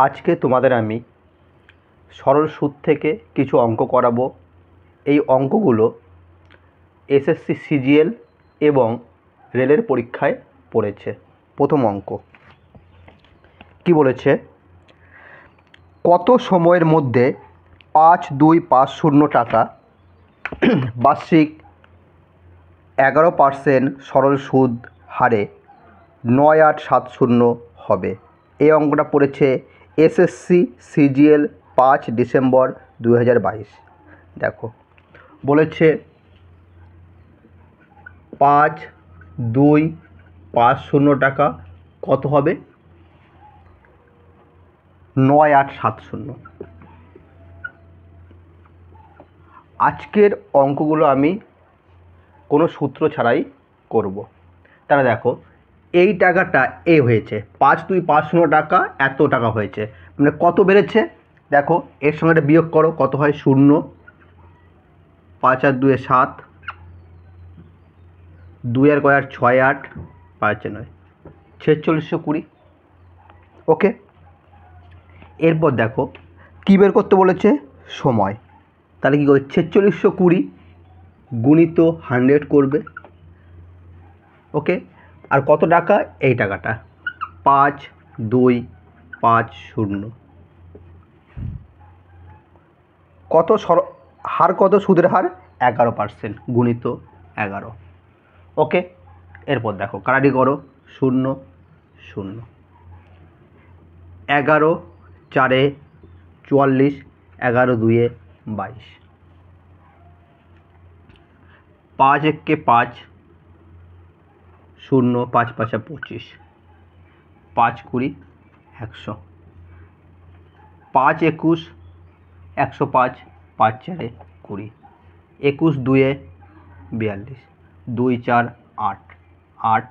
আজকে তোমাদের আমি সরল সুদ থেকে কিছু অঙ্ক করাবো। এই অঙ্কগুলো এসএসসি সিজিএল এবং রেলের পরীক্ষায় পড়েছে। প্রথম অঙ্ক কি বলেছে, কত সময়ের মধ্যে 5250 টাকা বার্ষিক 11% সরল সুদ হারে 9870 হবে। এই অঙ্কটা পড়েছে এসএসসি সিজিএল 5 ডিসেম্বর 2022। দেখো বলেছে 5250 টাকা কত হবে, 9870। আজকের অঙ্কগুলো আমি কোনো সূত্র ছাড়াই করব। তাহলে দেখো এই টাকাটা এ হয়েছে 5250 টাকা, এত টাকা হয়েছে, মানে কত বেড়েছে। দেখো এর সঙ্গে একটা বিয়োগ করো, কত হয় 0, 5 আর 2 7, 2 আর 6 8, 5 9, 4620। ওকে, এরপর দেখো কী বের করতে বলেছে, সময়। তাহলে কী করবে, 4620 গুণিত 100 করবে। ওকে, আর কত টাকা, এই টাকাটা 5250 কত হার, কত সুদের হার 11% গুণিত 11। ওকে, এরপর দেখো কারাটি করো, 0 0, 11 4 44, 11 2 22, 5 1 5, 0 5 5 25, 5 20 100, 5 21 105, 5 4 20, 21 2 42, 2 4 8, 8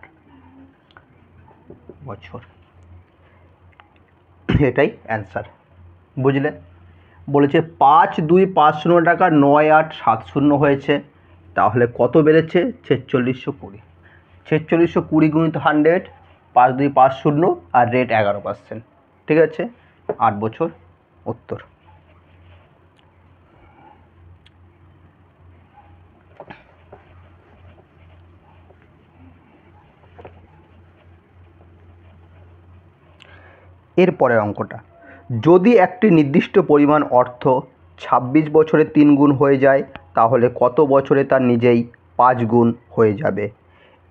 বছর। এটাই অ্যান্সার, বুঝলে। বলেছে 5250 টাকা 9870 হয়েছে, তাহলে কত বেড়েছে, 4620। 4620 গুণিত 100, 5250 আর রেট 11%, ঠিক আছে, 8 বছর উত্তর। এরপরের অঙ্কটা, যদি একটি নির্দিষ্ট পরিমাণ অর্থ 26 বছরে 3 গুণ হয়ে যায়, তাহলে কত বছরে তার নিজেই 5 গুণ হয়ে যাবে।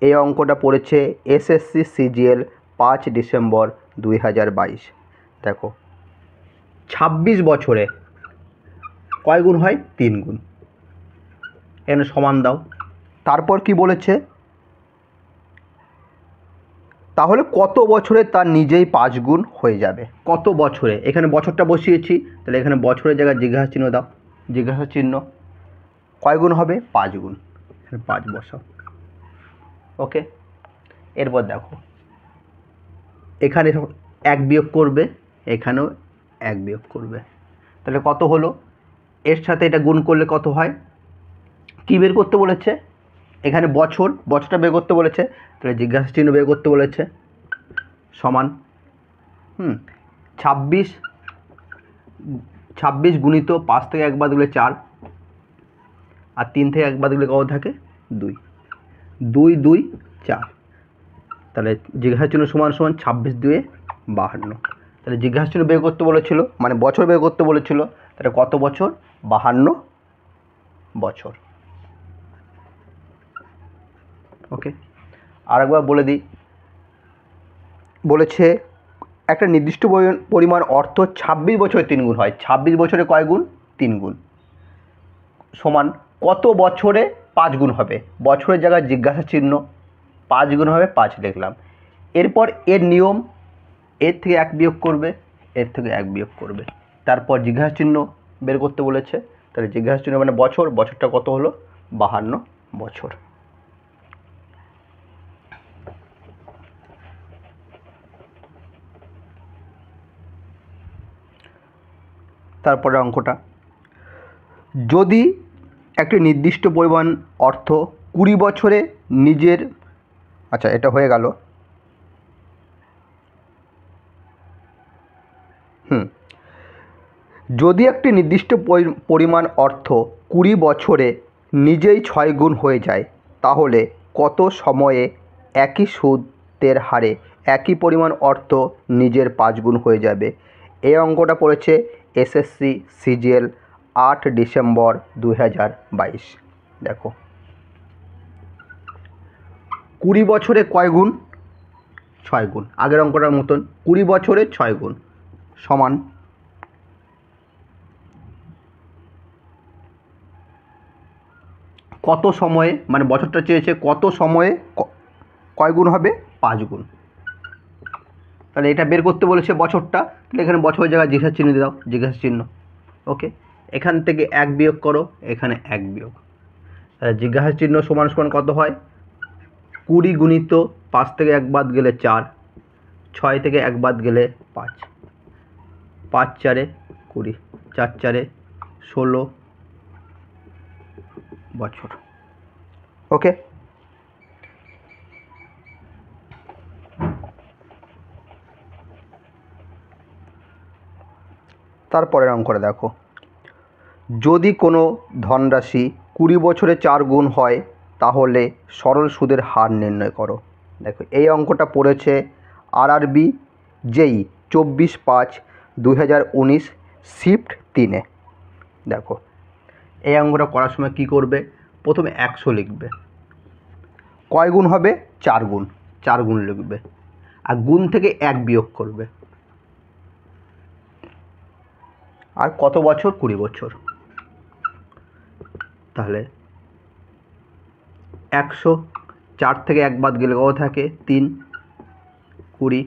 এই অঙ্কটা পড়েছে এসএসসি সিজিএল 5 ডিসেম্বর 2022। দেখো 26 বছরে কয় গুণ হয়, 3 গুণ। এখানে সমান দাও, তারপর কি বলেছে, তাহলে কত বছরে তার নিজেই 5 গুণ হয়ে যাবে। কত বছরে, এখানে বছরটা বসিয়েছি, তাহলে এখানে বছরের জায়গায় জিজ্ঞাসা চিহ্ন দাও, জিজ্ঞাসা চিহ্ন, কয় গুণ হবে, 5 গুণ, এখানে 5 বসাও। ওকে, এরপর দেখো এখানে 1 বিয়োগ করবে, এখানেও 1 বিয়োগ করবে, তাহলে কত হলো, এর সাথে এটা গুণ করলে কত হয়, কী বের করতে বলেছে, এখানে বছরটা বের করতে বলেছে, তাহলে জিজ্ঞাসা চিহ্ন বের করতে বলেছে, সমান 26 গুণিত 5 থেকে 1 বাদ দিলে 4, আর 3 থেকে 1 বাদ দিলে কত থাকে, 2, 2 2 4, তাহলে জিজ্ঞাসা চিহ্ন সমান সমান 26 2 52। তাহলে জিজ্ঞাসা চিহ্ন বের করতে বলেছিল, মানে বছর বের করতে বলেছিল, তাহলে কত বছর, 52 বছর। ওকে, আরেকবার বলে দিই, বলেছে একটা নির্দিষ্ট পরিমাণ অর্থ 26 বছরে 3 গুণ হয়, 26 বছরে কয় গুণ, 3 গুণ, সমান কত বছরে 5 গুণ হবে, বছরের জায়গায় জিজ্ঞাসা চিহ্ন, 5 গুণ হবে 5 লিখলাম। এরপর এর নিয়ম, এর থেকে 1 বিয়োগ করবে, এর থেকে 1 বিয়োগ করবে, তারপর জিজ্ঞাসা চিহ্ন বের করতে বলেছে, তাহলে জিজ্ঞাসা চিহ্ন মানে বছরটা কত হলো, 52 বছর। তারপরে অঙ্কটা, যদি একটি নির্দিষ্ট পরিমাণ অর্থ 20 বছরে নিজের, আচ্ছা এটা হয়ে গেল, যদি একটি নির্দিষ্ট পরিমাণ অর্থ 20 বছরে নিজেই 6 গুণ হয়ে যায়, তাহলে কত সময়ে একই সুদের হারে একই পরিমাণ অর্থ নিজের 5 গুণ হয়ে যাবে? এই অঙ্কটা পড়েছে এসএসসি সিজিএল 8 ডিসেম্বর 2022। দেখো 20 বছরে কয় গুণ? 6 গুণ। আগের অঙ্কটার মতন 20 বছরে 6 গুণ সমান কত সময়ে, মানে বছরটা চেয়েছে কত সময়ে কয় গুণ হবে? 5 গুণ। তাহলে এটা বের করতে বলেছে বছরটা, তাহলে এখানে বছরের জায়গায় জিজ্ঞাসা চিহ্ন দাও, জিজ্ঞাসা চিহ্ন। ওকে, এখান থেকে 1 বিয়োগ করো, এখানে 1 বিয়োগ। জিজ্ঞাসা চিহ্ন সমান সমান কত হয়? 20 গুণিত 5 থেকে 1 বাদ গেলে 4, 6 থেকে 1 বাদ গেলে 5, 5 4 20, 4 4 16 বছর। ওকে, তারপরের অঙ্কটা দেখো, যদি কোনো ধনরাশি 20 বছরে 4 গুণ হয়, তাহলে সরল সুদের হার নির্ণয় করো। দেখো এই অঙ্কটা পড়েছে আরআরবি জেই 24/5/2019 শিফট 3-এ। দেখো এই অঙ্কটা করার সময় কি করবে? প্রথমে 100 লিখবে। কয় গুণ হবে? 4 গুণ। 4 গুণ লিখবে, আর গুণ থেকে 1 বিয়োগ করবে। আর কত বছর? 20 বছর। তাহলে 100, 4 থেকে 1 বাদ গেলে কত থাকে? 3, 20,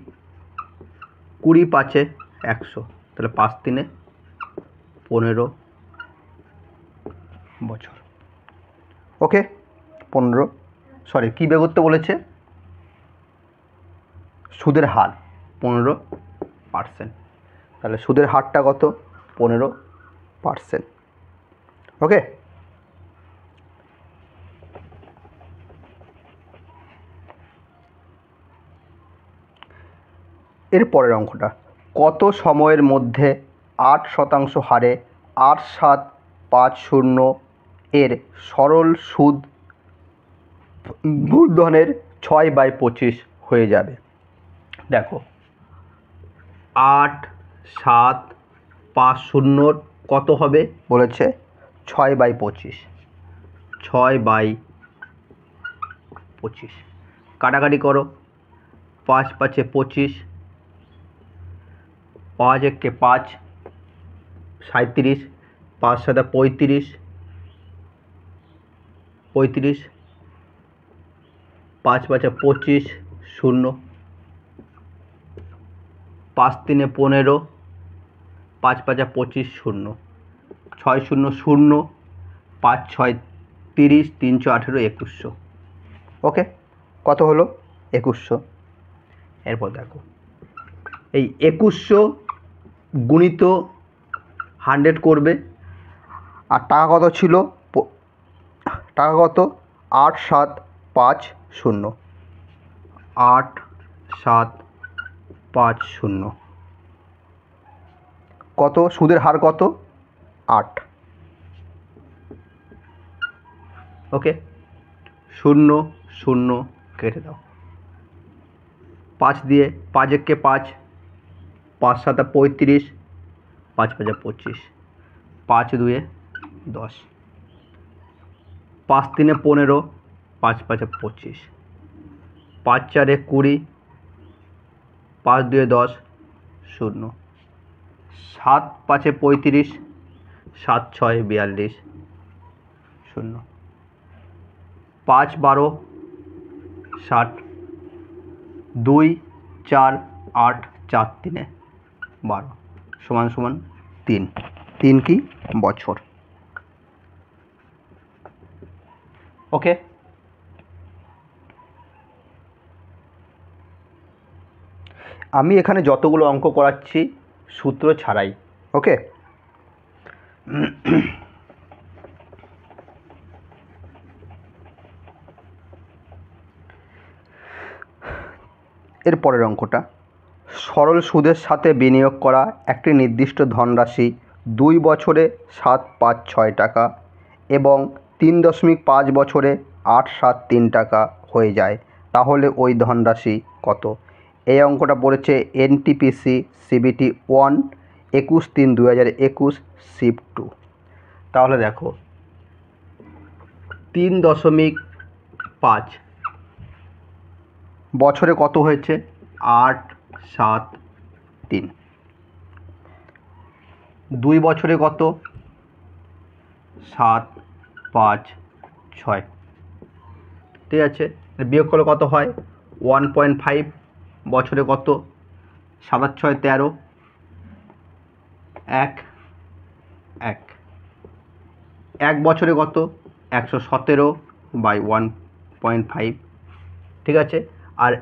20 5-এ 100, তাহলে 5 3-এ 15 বছর। ওকে, 15, সরি কী বের করতে বলেছে? সুদের হার 15%। তাহলে সুদের হারটা কত? 15%। ওকে, এর পরের অঙ্কটা, কত সময়ের মধ্যে 8% হারে 8750 এর সরল সুদ মূলধনের 6/25 হয়ে যাবে? দেখো 8750 কত হবে বলেছে? 6/25। 6/25 কাটাকাটি করো, 5 5-এ 25, 5 1-কে 5, 37, 5 7-এ 35, 35, 5 5-এ 25, 0, 5 3-এ 15, 5 5-এ 25, 0, 6 0 0, 5 6 30, 3 18 2100। ওকে, কত হলো? 2100। এরপর দেখো এই 2100 গুণিত 100 করবে, আর টাকা কত ছিল? টাকা কত? 8750। 8750 কত? সুদের হার কত? 8। ওকে, 0 0 কেটে দাও, 5 দিয়ে 5 1-কে 5, 5 7-এ 35, 5 5-এ 25, 5 2-এ 10, 5 3-এ 15, 5 5-এ 25, 5 4-এ 20, 5 2-এ 10, 0, 7 5-এ 35, 7 6-এ 42, 0, 5 12 60, 2 4 8 4 3-এ 12 সমান সমান 3। 3 কি? বছর। ওকে, আমি এখানে যতগুলো অঙ্ক করাচ্ছি সূত্র ছাড়াই। ওকে, এর পরের অঙ্কটা, সরল সুদের সাথে বিনিয়োগ করা একটি নির্দিষ্ট ধনরাশি 2 বছরে 7,5,6 টাকা এবং 3.5 বছরে 8,7,3 টাকা হয়ে যায়, তাহলে ওই ধনরাশি কত? এই অঙ্কটা পড়েছে এনটিপিসি সিবিটি 1 21/3/2021 শিফট 2। তাহলে দেখো 3.5 বছরে কত হয়েছে? 8,7,3। 2 বছরে কত? 7,5,6। ঠিক আছে, বিয়োগ করলে কত হয়? 1.5। বছরে কত? 7,6 13। 1 বছরে কত? 117/1.5। ঠিক আছে, আর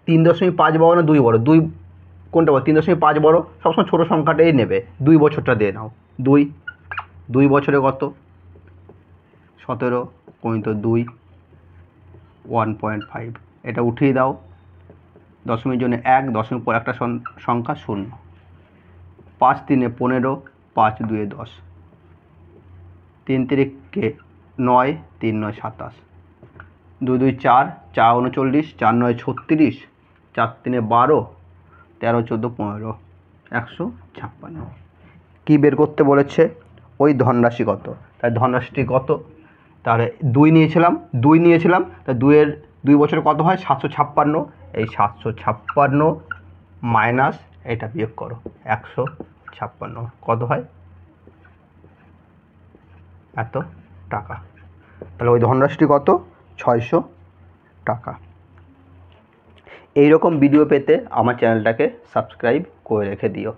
3.5 বড় না 2 বড়? 2 কোনটা বড়? 3.5 বড়, সবসময় ছোটো সংখ্যাটাই নেবে। 2 বছরটা দিয়ে নাও। 2 বছরে কত? 17 2 1.5। এটা উঠিয়ে দাও, দশমিকের জন্য 1, দশমিক পর একটা সংখ্যা 0। 5 3 15, 5 2 10, 3 3 9, 3 9 27, 2 2 4, 4 39, 4 9 36, 4 3 12, 13 14 15, 156। কী বের করতে বলেছে? ওই ধনরাশি কত? তাই ধনরাশিটি কত? তাহলে 2 নিয়েছিলাম, তা 2 বছরে কত হয়? 756। এই 756 মাইনাস এটা বিয়োগ করো 156, কত হয়? এত টাকা। তাহলে ওই ধনরাশিটি কত? 600 টাকা। এই রকম ভিডিও পেতে আমার চ্যানেলটাকে সাবস্ক্রাইব করে রেখে দিও।